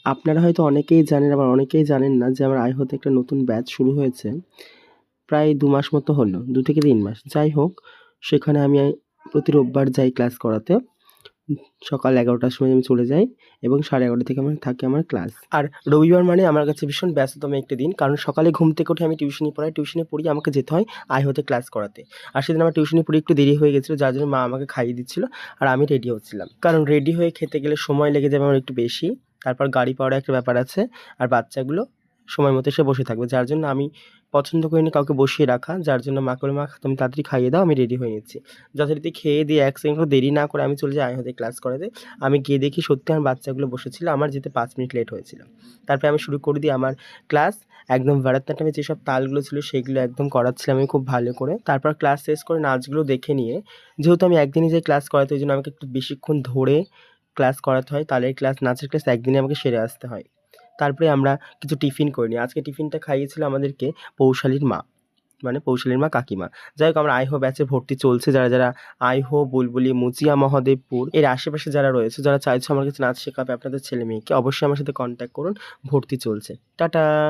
আপনারা হয়তো অনেকেই জানেন, আবার অনেকেই জানেন না যে আমার আইহোতে একটা নতুন ব্যাচ শুরু হয়েছে। প্রায় ২ মাস মতো হলো, ২ থেকে ৩ মাস। যাই হোক, সেখানে আমি প্রতি রোববার যাই ক্লাস করাতে। সকাল ১১টার সময় আমি চলে যাই এবং 11:30 থেকে থাকে আমার ক্লাস। আর রবিবার মানে আমার কাছে ভীষণ ব্যস্ততম একটি দিন। কারণ সকালে ঘুম থেকে উঠে আমি টিউশনি পড়াই। টিউশনি পড়িয়ে আমাকে যেতে হয় আইহোতে ক্লাস করাতে। আর সেদিন আমার টিউশনি পড়িয়ে একটু দেরি হয়ে গেছিল, যার জন্য মা আমাকে খাইয়ে দিচ্ছিল আর আমি রেডি হচ্ছিলাম। কারণ রেডি হয়ে খেতে গেলে সময় লেগে যাবে আমার একটু বেশি। তারপর গাড়ি পাওয়ার একটা ব্যাপার আছে। আর বাচ্চাগুলো সময় মতো এসে বসে থাকবে। যার জন্য আমি পছন্দ করিনি কাউকে বসিয়ে রাখা। যার জন্য মাকে বললাম, "মা তুমি তাড়াতাড়ি খাইয়ে দাও, আমি রেডি হয়ে নিচ্ছি।" যথারীতি খেয়ে দিয়ে ১ সেকেন্ডও দেরি না করে আমি চলে যাই আইহোতে ক্লাস করাতে। আমি গিয়ে দেখি সত্যি আমার বাচ্চাগুলো বসেছিল। আমার যেতে ৫ মিনিট লেট হয়েছিল। তারপরে আমি শুরু করে দিই আমার ক্লাস। একদম ভারতনাট্যমের যেসব তালগুলো ছিল সেগুলো একদম করাচ্ছিলাম আমি খুব ভালো করে। তারপর ক্লাস শেষ করে নাচগুলো দেখে নিয়ে, যেহেতু আমি একদিনই যাই ক্লাস করাতে, ওইজন্য আমাকে একটু বেশিক্ষণ ধরে ক্লাস করাতে হয়। তালের ক্লাস, নাচের ক্লাস একদিনে আমাকে সেরে আসতে হয়। তারপরে আমরা কিছু টিফিন করে নিই। আজকে টিফিনটা খাইয়েছিল আমাদেরকে পৌশালীর মা। মানে পৌশালীর মা কাকিমা। যাই হোক, আমার আইহো ব্যাচে ভর্তি চলছে। যারা আইহো, বুলবুলি, মুচিয়া, মহদেবপুর এর আশেপাশে যারা রয়েছে, যারা চাইছো আমার কাছে নাচ শেখাবে আপনাদের ছেলে-মেয়েকে, অবশ্যই আমার সাথে কন্ট্যাক্ট করুন। ভর্তি চলছে। টাটা।